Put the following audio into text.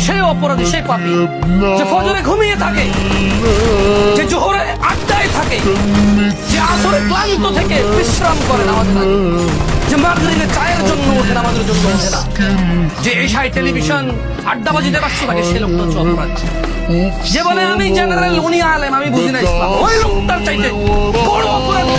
সেই অপরাধী, সেই পাপী যে ফজরে ঘুমিয়ে থাকে, যে জোহরে আড্ডায় থাকে, যে আসরে ক্লান্ত থেকে বিশ্রাম করে নামাজের আগে, যে মাগরিবে চায়ের জন্য ওঠে, নামাজের জন্য ওঠে না, যে এশায় টেলিভিশন আড্ডাবাজিতে ব্যস্ত থাকে, সে লোকটা হচ্ছে অপরাধী। যে বলে আমি জেনারেল, উনি আলেম, আমি বুঝি না ইসলাম, ওই লোকটার চাইতে বড় অপরাধী।